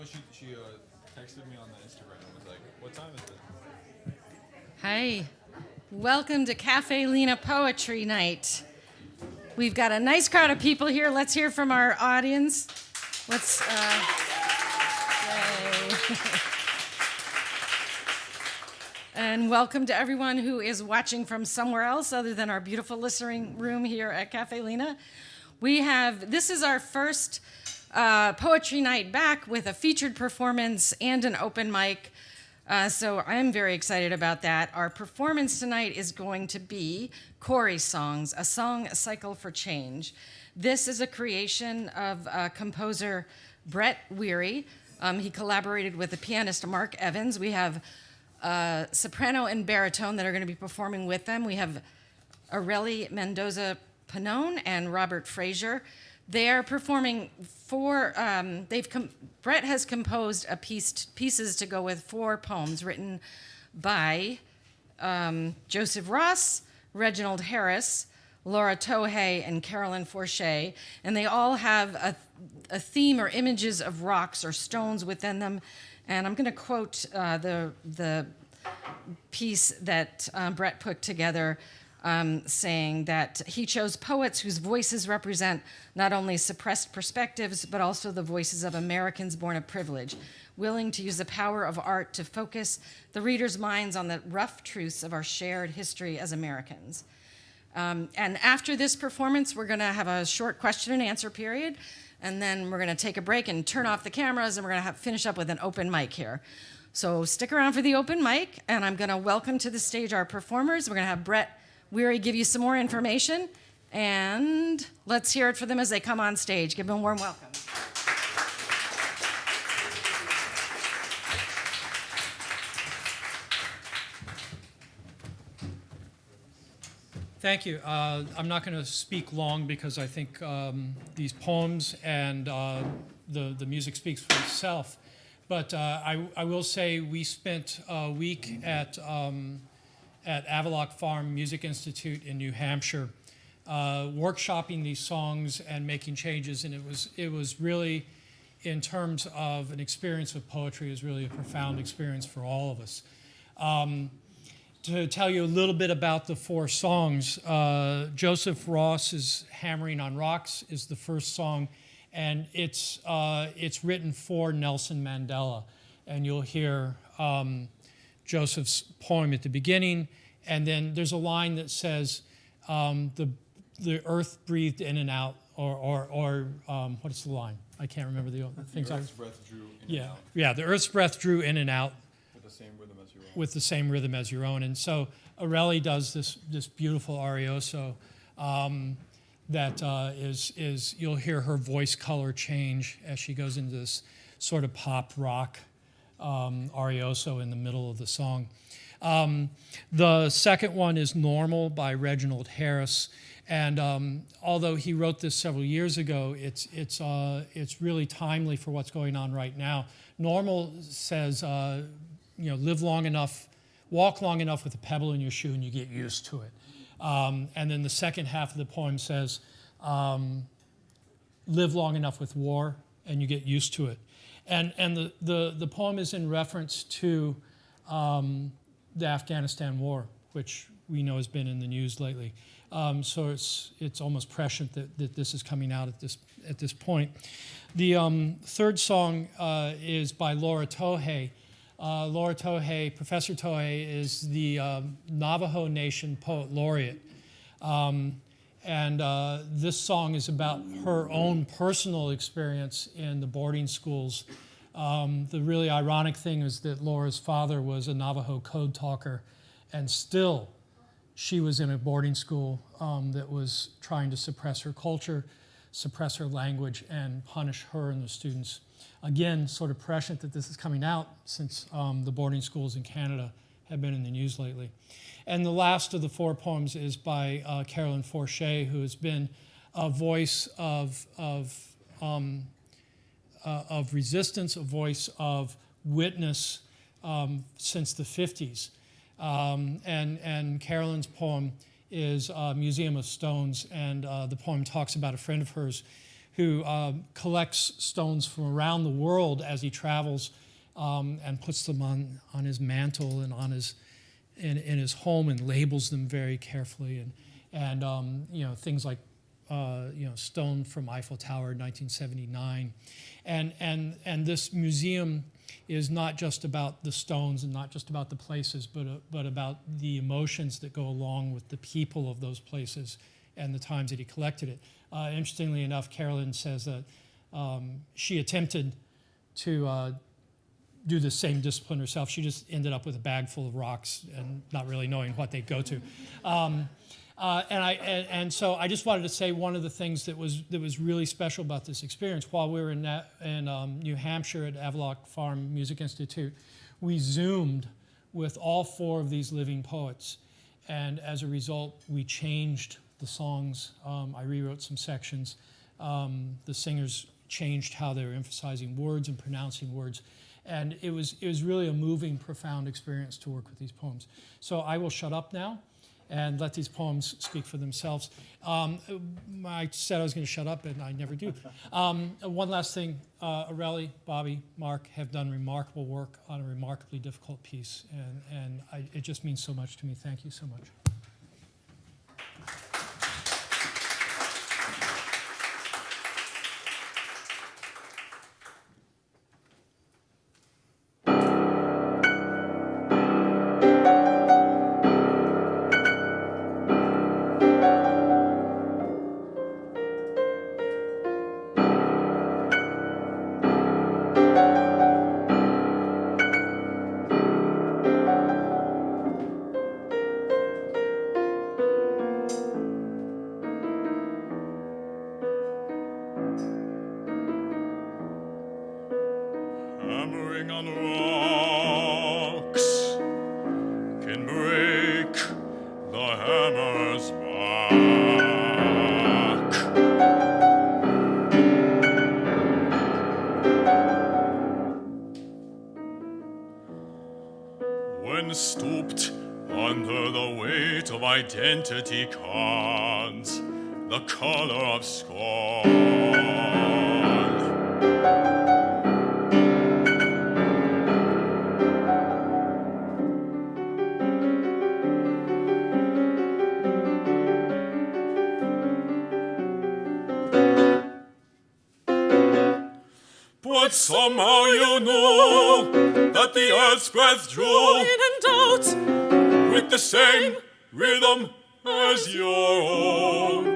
she texted me on the Instagram and was like, "What time is it?" Hi, welcome to Caffe Lena Poetry Night. We've got a nice crowd of people here. Let's hear from our audience. Let's, yay. And welcome to everyone who is watching from somewhere else other than our beautiful listening room here at Caffe Lena. This is our first poetry night back with a featured performance and an open mic. So I'm very excited about that. Our performance tonight is going to be Quarry Songs, a song cycle for change. This is a creation of composer Brett Weary. He collaborated with the pianist Mark Evans. We have soprano and baritone that are going to be performing with them. We have Areli Mendoza Panone and Robert Frazier. They are performing Brett has composed pieces to go with 4 poems written by Joseph Ross, Reginald Harris, Laura Tohey, and Carolyn Forche, and they all have a theme or images of rocks or stones within them. And I'm going to quote the piece that Brett put together, saying that he chose poets whose voices represent not only suppressed perspectives, but also the voices of Americans born of privilege, willing to use the power of art to focus the reader's minds on the rough truths of our shared history as Americans. And after this performance, we're going to have a short question and answer period, and then we're going to take a break and turn off the cameras, and we're going to finish up with an open mic here. So stick around for the open mic, and I'm going to welcome to the stage our performers. We're going to have Brett Weary give you some more information, and let's hear it for them as they come on stage. Give them a warm welcome. Thank you. I'm not going to speak long because I think these poems and the music speaks for itself. But I will say we spent a week at Avalock Farm Music Institute in New Hampshire, workshopping these songs and making changes, and it was really, in terms of an experience with poetry, it was really a profound experience for all of us. To tell you a little bit about the 4 songs, Joseph Ross's "Hammering on Rocks" is the first song, and it's written for Nelson Mandela, and you'll hear Joseph's poem at the beginning, and then there's a line that says, the earth breathed in and out, or what is the line? I can't remember the things. The earth's breath drew in and out. Yeah, the earth's breath drew in and out. With the same rhythm as your own. With the same rhythm as your own. And so Areli does this beautiful arioso that is you'll hear her voice color change as she goes into this sort of pop rock arioso in the middle of the song. The second one is "Normal" by Reginald Harris, and although he wrote this several years ago, it's really timely for what's going on right now. Normal says, live long enough, walk long enough with a pebble in your shoe, and you get used to it. And then the second half of the poem says, live long enough with war, and you get used to it. And the poem is in reference to the Afghanistan war, which we know has been in the news lately. So it's almost prescient that this is coming out at this point. The third song is by Laura Tohey. Laura Tohey, Professor Tohey, is the Navajo Nation Poet Laureate. And this song is about her own personal experience in the boarding schools. The really ironic thing is that Laura's father was a Navajo code talker, and still she was in a boarding school that was trying to suppress her culture, suppress her language, and punish her and the students. Again, sort of prescient that this is coming out, since the boarding schools in Canada have been in the news lately. And the last of the 4 poems is by Carolyn Forche, who has been a voice of resistance, a voice of witness since the 50s. And Carolyn's poem is Museum of Stones, and the poem talks about a friend of hers who collects stones from around the world as he travels and puts them on his mantle and in his home and labels them very carefully. And things like stone from Eiffel Tower in 1979. And this museum is not just about the stones and not just about the places, but about the emotions that go along with the people of those places and the times that he collected it. Interestingly enough, Carolyn says that she attempted to do the same discipline herself. She just ended up with a bag full of rocks and not really knowing what they'd go to. And so I just wanted to say one of the things that was really special about this experience while we were in New Hampshire at Avaloq Farm Music Institute, we Zoomed with all 4 of these living poets. And as a result, we changed the songs. I rewrote some sections. The singers changed how they were emphasizing words and pronouncing words. And it was really a moving, profound experience to work with these poems. So I will shut up now and let these poems speak for themselves. I said I was going to shut up, and I never do. One last thing, Aurelie, Bobby, Mark have done remarkable work on a remarkably difficult piece, and it just means so much to me. Thank you so much. Hammering on rocks can break the hammer's back. When stooped under the weight of identity cards, the color of scorn. But somehow you know that the earth's breath drew In and out, with the same rhythm as your own.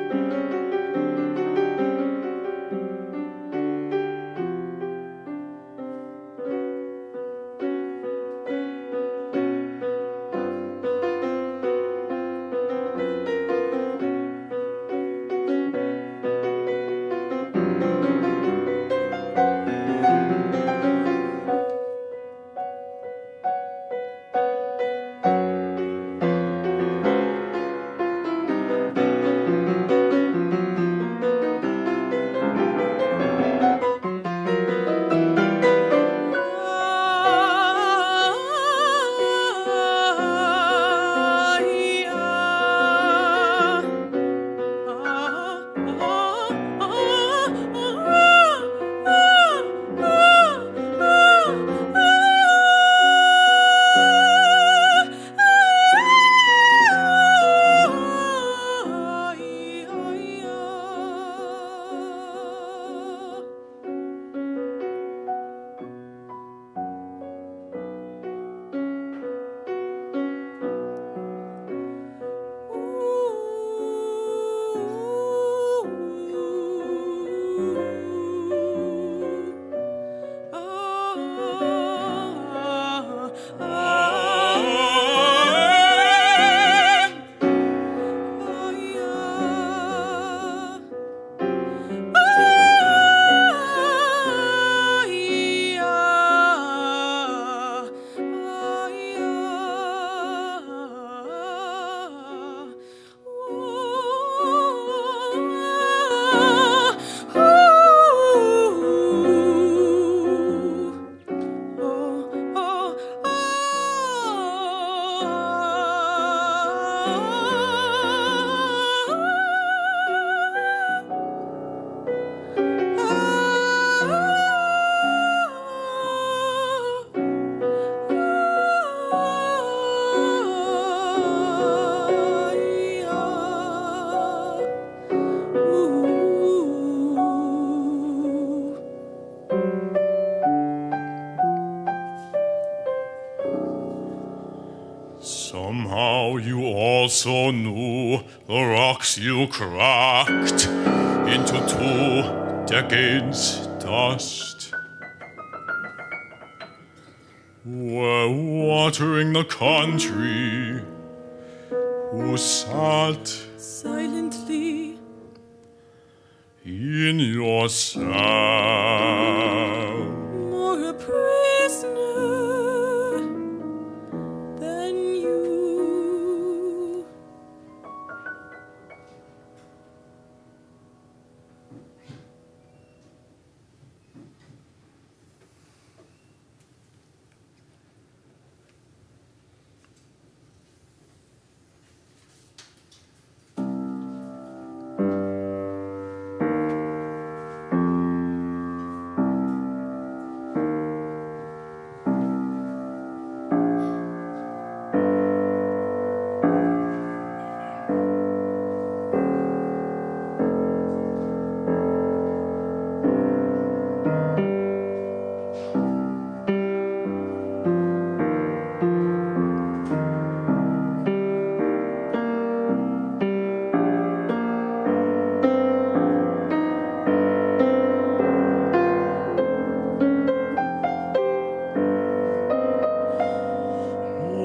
also knew the rocks you cracked into 2 decades dust were watering the country who sat silently in your cell. more a prisoner than you.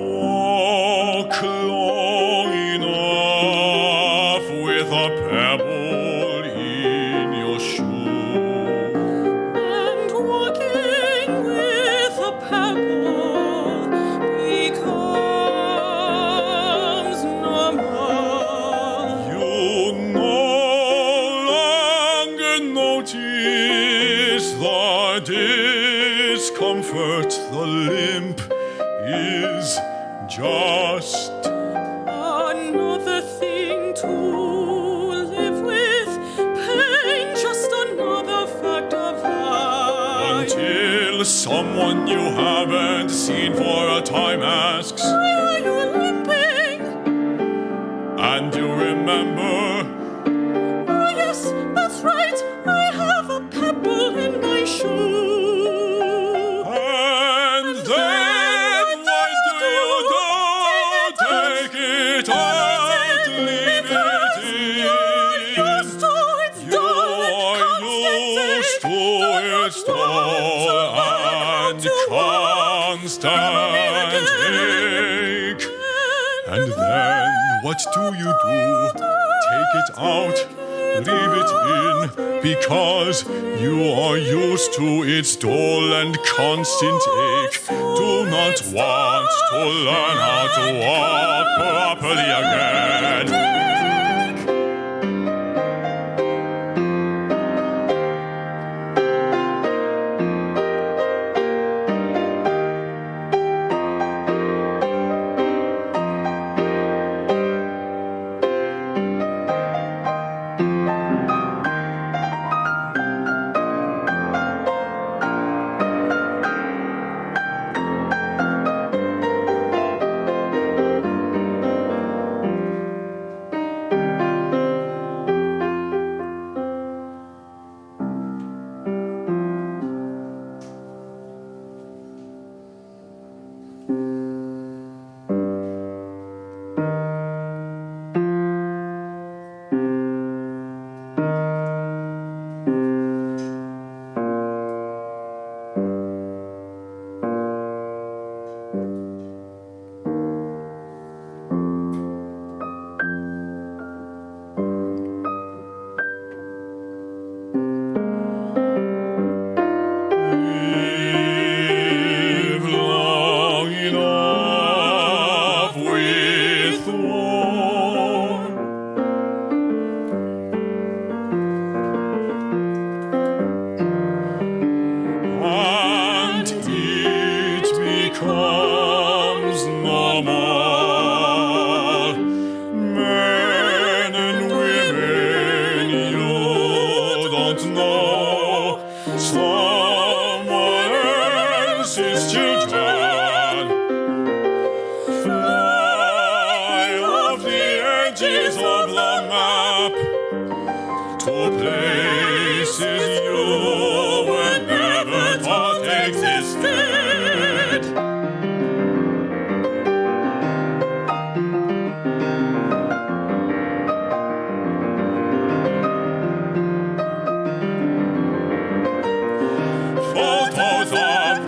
Walk long enough with a pebble in your shoe. And walking with a pebble becomes normal. You no longer notice the discomfort, the limp is just Another thing to live with, pain just another fact of life. until someone you haven't seen for a time asks, Why are you limping? and you remember. Oh yes, that's right, I have a pebble in my shoe. And then what do you do? Take it out, leave it Used to its in. dull and You're used to its dull and constant ache. And then what do you do? Take it out, leave it in, because you are used to its dull and constant ache. Do not want to learn how to walk properly again.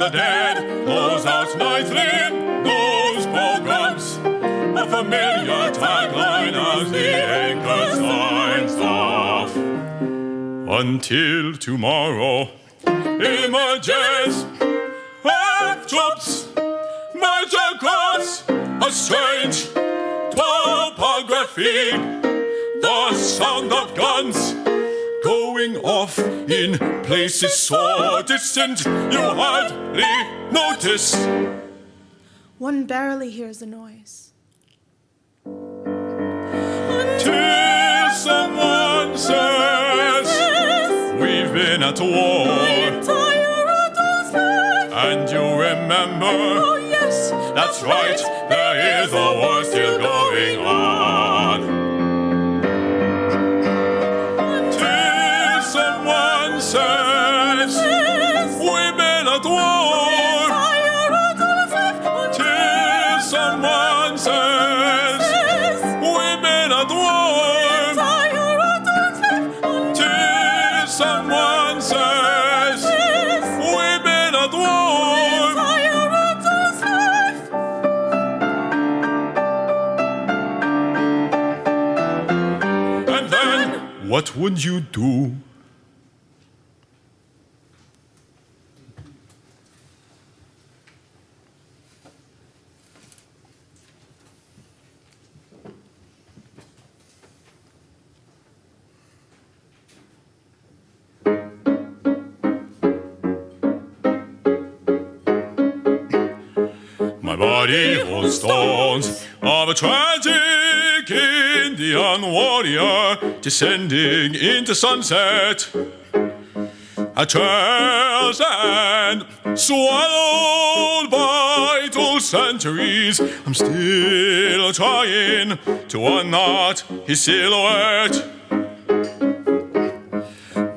the dead close out nightly those programs. A familiar tagline as the anchor signs off. Until tomorrow emerges half troops march across a strange topography. The sound of guns going off in places so distant you hardly notice. One barely hears the noise. Till someone says, we've been at war. And you remember, Oh yes, that's right, there is a war still going on. Till someone says, we've been at war. Till someone says, we've been at war. Till someone says, we've been at war. And then, what would you do? My body holds stones of a tragic Indian warrior descending into sunset. At trails and swallowed by 2 centuries, I'm still trying to unknot his silhouette.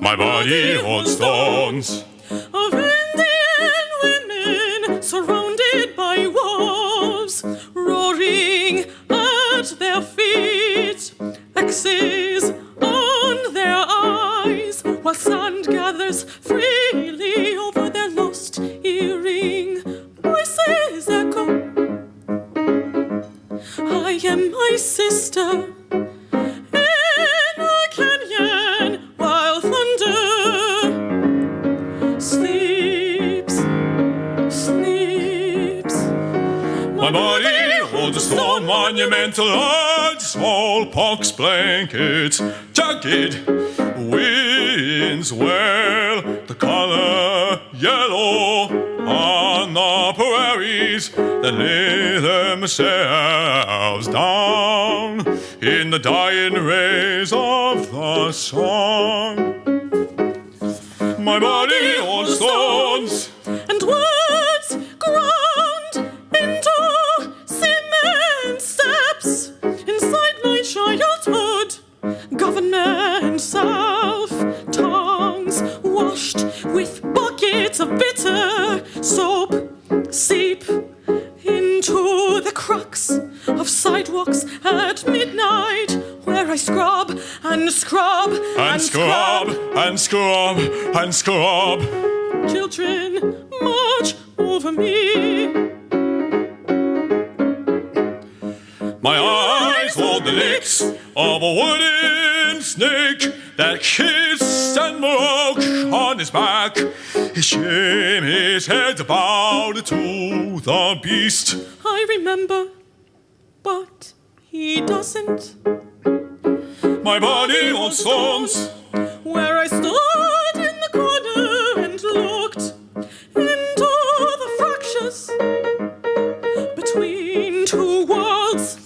My body holds stones of Indian women surrounded by wolves, roaring at their feet, axes on their eyes, while sand gathers freely over their lost earring. Voices echo, I am my sister. In a canyon, while thunder sleeps. My body holds a stone monumental, large smallpox blankets, jagged winds wear the color yellow on the prairies that lay themselves down in the dying rays of the sun. My body holds stones And words ground into cement steps inside my childhood. Government self-tongues washed with buckets of bitter soap seep into the cracks of sidewalks at midnight, where I scrub and scrub and scrub and scrub and scrub. Children march over me. My eyes hold the lips of a wooden snake that kissed and broke on his back. His shame, his head bowed to the beast. I remember, but he doesn't. My body on stones, Where I stood in the corner and looked into the fractures between 2 worlds.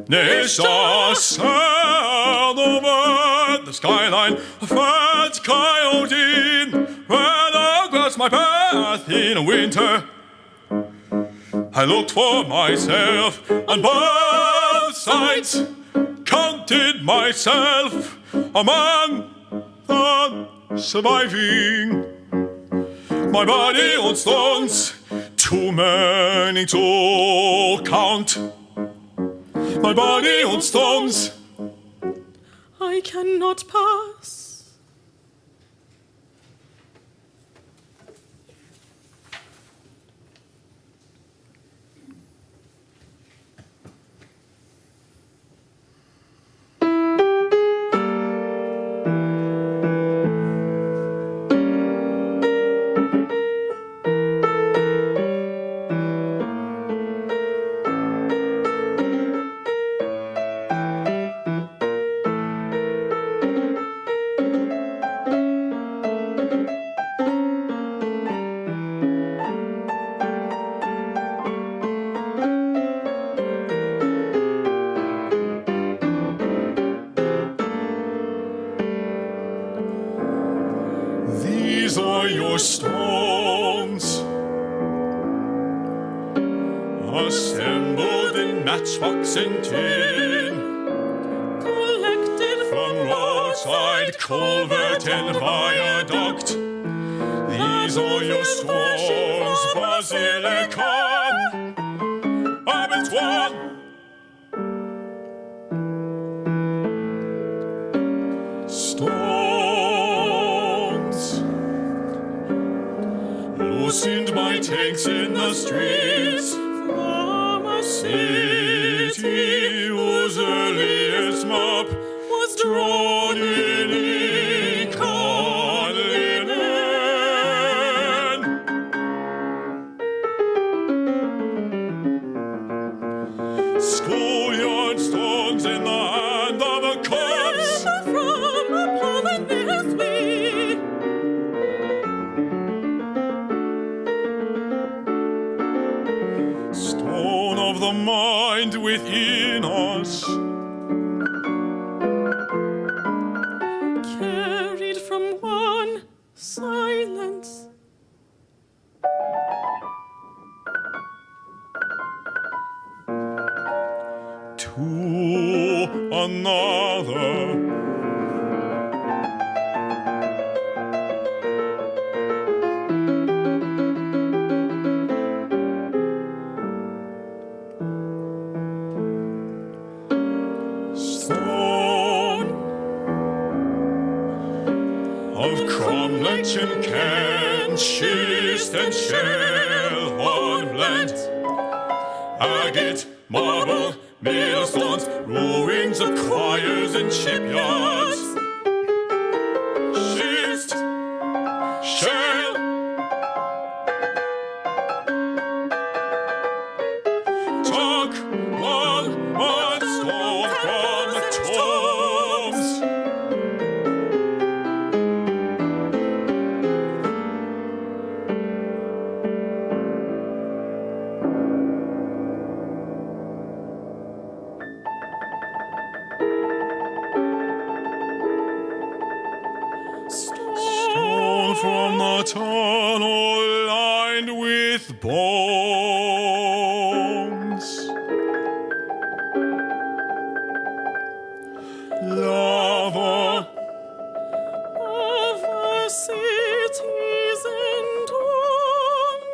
Nisha sailed over the skyline, a fat coyote ran across my path in winter. I looked for myself on both sides, counted myself among the surviving. My body on stones, too many to count. My body on stones, I cannot pass. These are your stones, assembled in matchbox and tin, Collected from roadside, culvert, and viaduct. These are your stones, basilica, abattoir. Stones, loosened by tanks in the streets, from a city whose earliest map was drawn in ink on linen. Schoolyard stones in the hand of a corpse, from a Polonaire's wee. stone of the mind within us, Carried from one silence to another. Stone of cromlech and can, schist and shell, hornblende, agate, marble, millstones, ruins of choirs and shipyards. Schist, shell, talk, long, mud, stone from the tombs. Stone from the tunnel lined with bones. Lava of our cities in torment.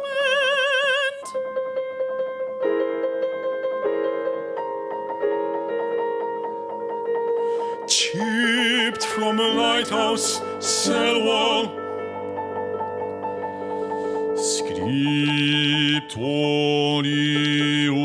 chipped from a lighthouse cell wall. Scriptorium.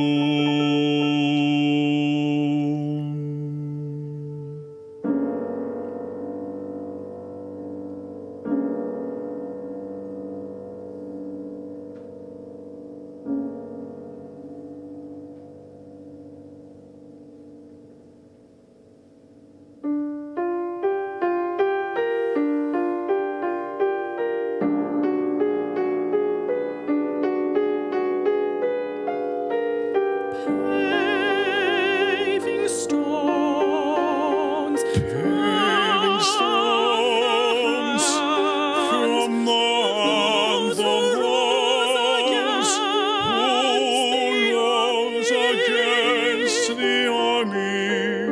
Paving stones, Paving stones from the hands of those who rose against the army.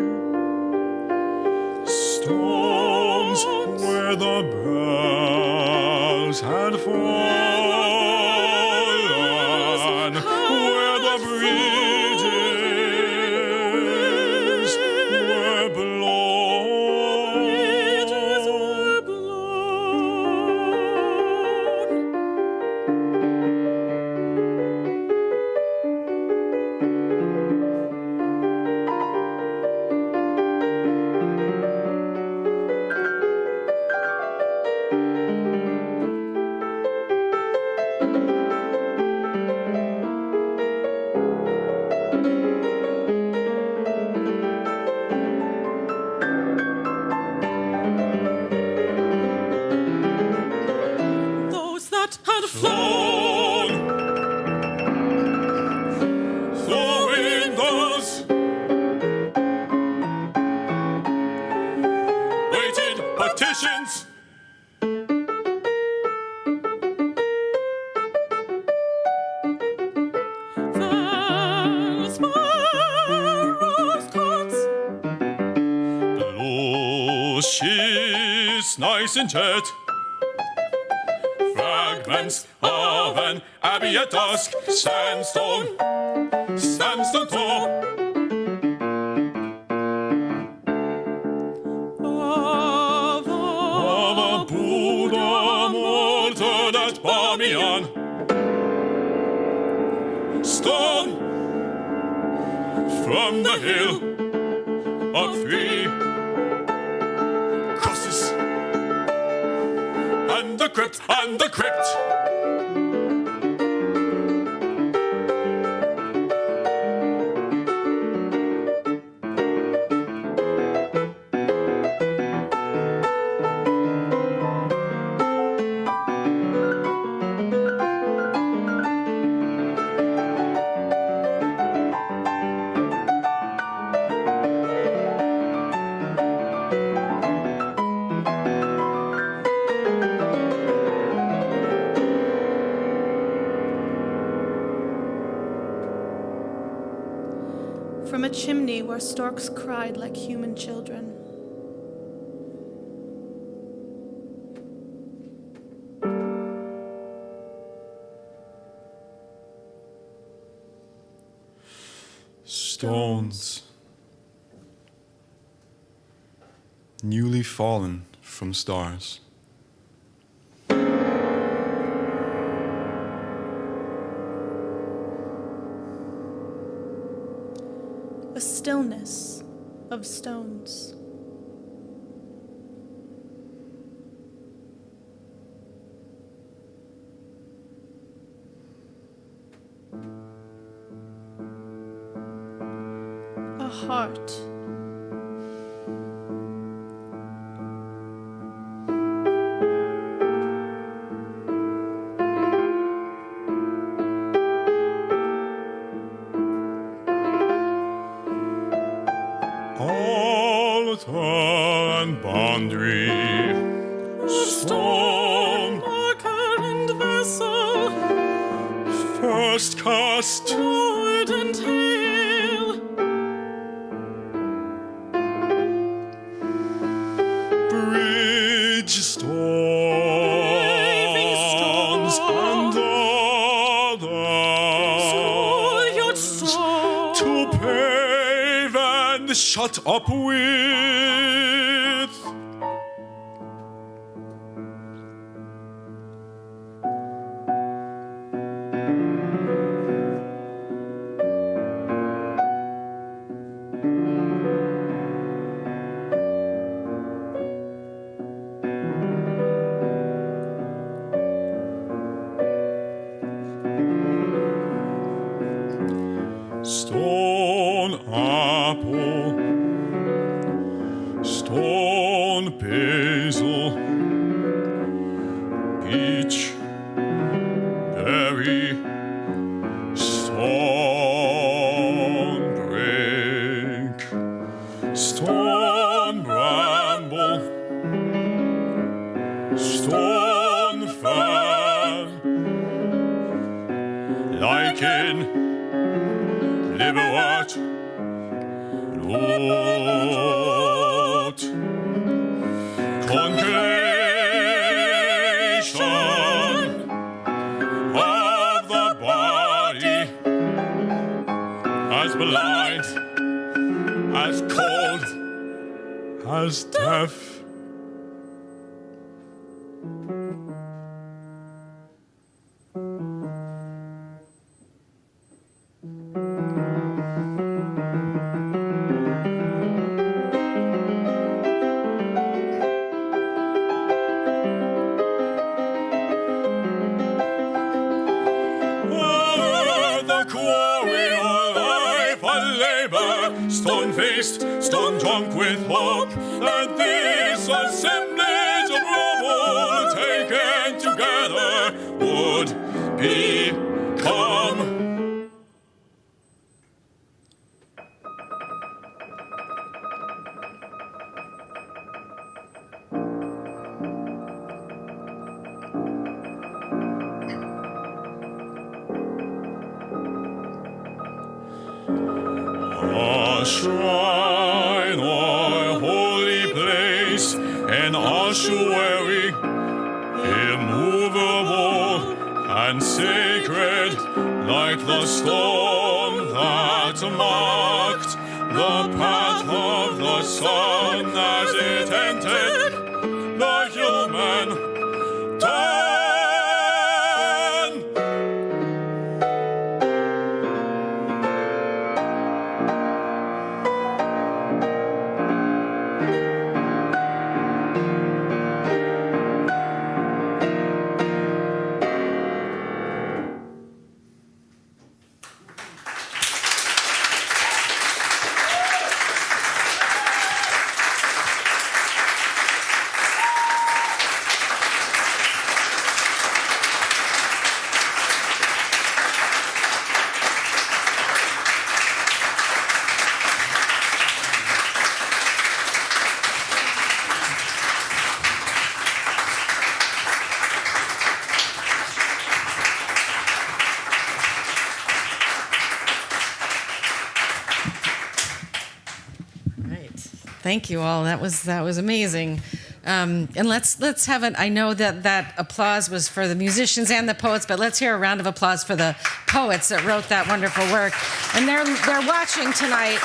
Stones where the boughs had fallen, where the bridges were blown. Metal sheets, nice and jet. Fragments of an abbey at dusk. Sandstone door. Of a Buddha molten at Bamiyan. Stone from the hill of 3 crosses, and the crypt. From a chimney where storks cried like human children. Stones, newly fallen from stars. A stillness of stones. A heart. Altar and boundary, stone, marker and vessel, first cast, sword and hail, bridge stones, and others, schoolyard stone, to pave and shut up with. Stone apple, stone basil, peach, berry, stone break, stone bramble, stone fan, lichen, liverwort, root, concretion of the body, as blind, as cold, as deaf. The quarry of life and labor, stone-faced, stone-drunk with hope, that this assemblage of rubble taken together would become. A shrine or holy place grace, an ossuary, immovable and sacred, like the stone that marked the path of the sun as it entered the human tongue. Thank you all. That was amazing. And let's have it. I know that applause was for the musicians and the poets, but let's hear a round of applause for the poets that wrote that wonderful work. And they're watching tonight.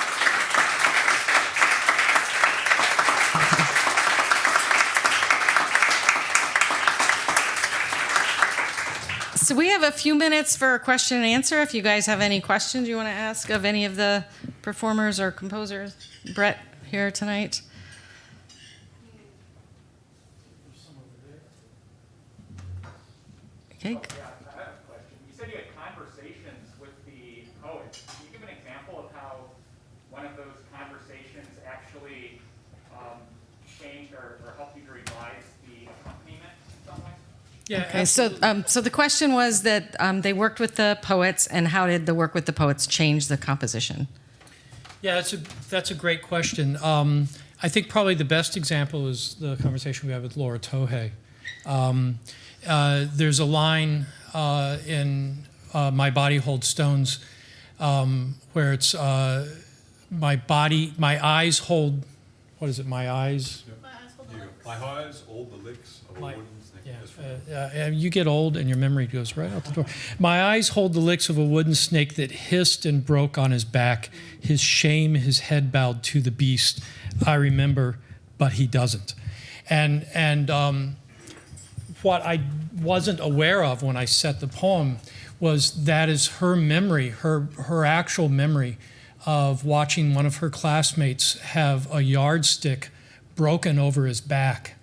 So we have a few minutes for question and answer. If you guys have any questions you want to ask of any of the performers or composers, Brett here tonight. Okay. I have a question. You said you had conversations with the poets. Can you give an example of how one of those conversations actually changed or helped you to revise the accompaniment in some way? Yeah. Okay. So the question was that they worked with the poets, and how did the work with the poets change the composition? Yeah, that's a great question. I think probably the best example is the conversation we had with Laura Tohei. There's a line in My Body Holds Stones where it's my eyes hold, what is it, my eyes? My eyes hold the licks of a wooden snake. You get old and your memory goes right out the door. My eyes hold the licks of a wooden snake that hissed and broke on his back. His shame, his head bowed to the beast. I remember, but he doesn't. And what I wasn't aware of when I set the poem was that is her memory, her actual memory of watching one of her classmates have a yardstick broken over his back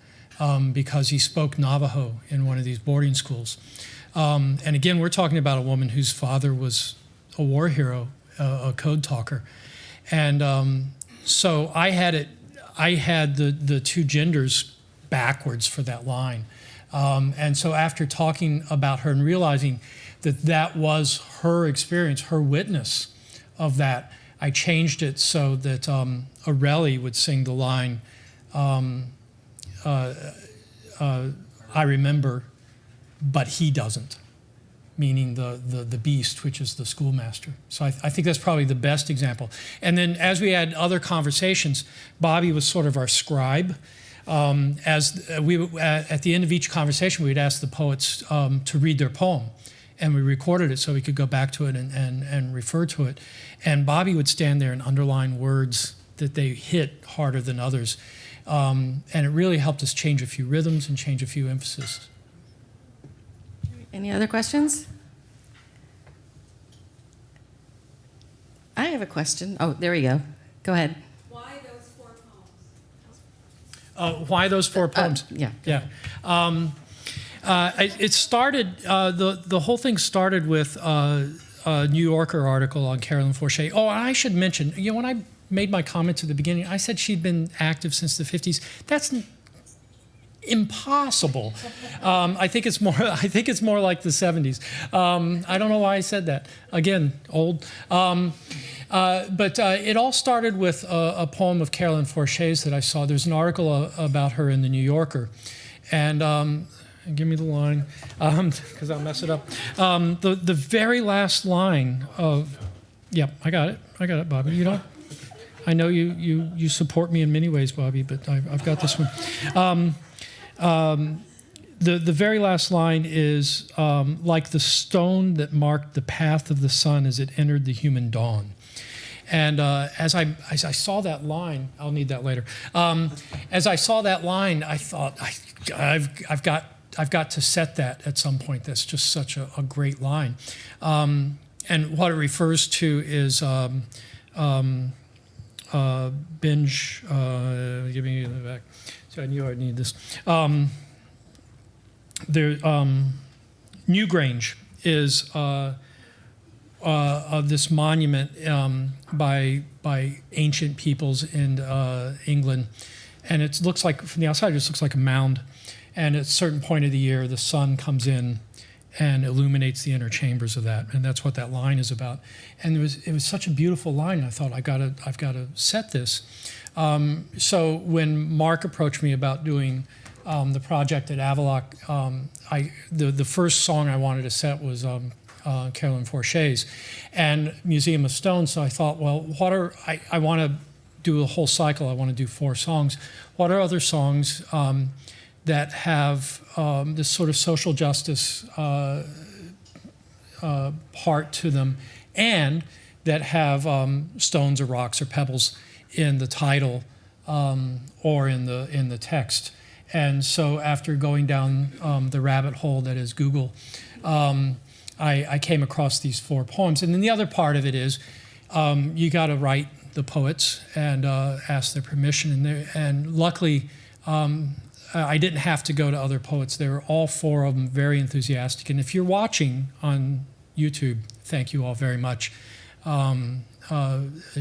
because he spoke Navajo in one of these boarding schools. And again, we're talking about a woman whose father was a war hero, a code talker. And so I had the two genders backwards for that line. And so after talking about her and realizing that that was her experience, her witness of that, I changed it so that Aurelie would sing the line, I remember, but he doesn't, meaning the beast, which is the schoolmaster. So I think that's probably the best example. And then as we had other conversations, Bobby was sort of our scribe. As we at the end of each conversation, we'd ask the poets to read their poem, and we recorded it so we could go back to it and refer to it. And Bobby would stand there and underline words that they hit harder than others. And it really helped us change a few rhythms and change a few emphases. Any other questions? I have a question. Oh, there we go. Go ahead. Why those four poems? Why those four poems? Yeah. Yeah. It started, the whole thing started with a New Yorker article on Carolyn Forche. Oh, and I should mention, when I made my comments at the beginning, I said she'd been active since the 50s. That's impossible. I think it's more like the 70s. I don't know why I said that. Again, old. But it all started with a poem of Carolyn Forche's that I saw. There's an article about her in the New Yorker. And give me the line, because I'll mess it up. The very last line of, I got it, Bobby. You don't? I know you support me in many ways, Bobby, but I've got this one. The very last line is like the stone that marked the path of the sun as it entered the human dawn. And as I saw that line, I'll need that later. As I saw that line, I thought I've got to set that at some point. That's just such a great line. And what it refers to is binge. Give me the back. So I knew I'd need this. Newgrange is this monument by ancient peoples in England, and it looks like from the outside, it just looks like a mound. And at a certain point of the year, the sun comes in and illuminates the inner chambers of that, and that's what that line is about. And it was such a beautiful line. I thought I've got to set this. So when Mark approached me about doing the project at Avaloq, the first song I wanted to set was Carolyn Forché's and Museum of Stone. So I thought, well, I want to do a whole cycle. I want to do 4 songs. What are other songs that have this sort of social justice part to them, and that have stones or rocks or pebbles in the title or in the text? And so after going down the rabbit hole that is Google, I came across these 4 poems. And then the other part of it is you got to write the poets and ask their permission. And luckily, I didn't have to go to other poets. They were all 4 of them very enthusiastic. And if you're watching on YouTube, thank you all very much.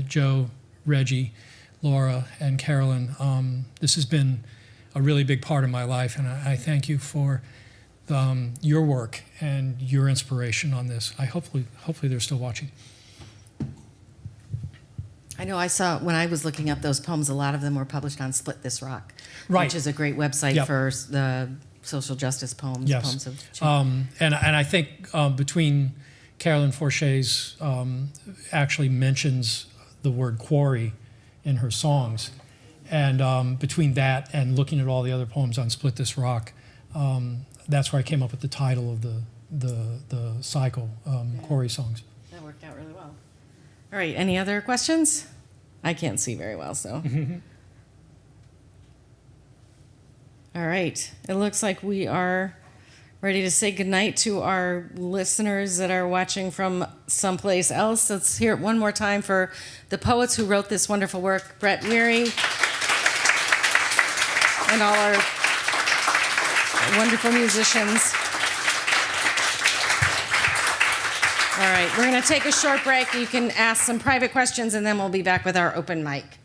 Joe, Reggie, Laura, and Carolyn, this has been a really big part of my life, and I thank you for your work and your inspiration on this. Hopefully they're still watching. I know I saw when I was looking up those poems, a lot of them were published on Split This Rock, Right. which is a great website Yep. for the social justice poems. Yes. Poems of And I think between Carolyn Forché's actually mentions the word quarry in her songs. And between that and looking at all the other poems on Split This Rock, that's where I came up with the title of the cycle, Quarry Songs. That worked out really well. All right, any other questions? I can't see very well, so. All right, it looks like we are ready to say goodnight to our listeners that are watching from someplace else. Let's hear it one more time for the poets who wrote this wonderful work, Brett Weary, and all our wonderful musicians. All right, we're going to take a short break. You can ask some private questions, and then we'll be back with our open mic.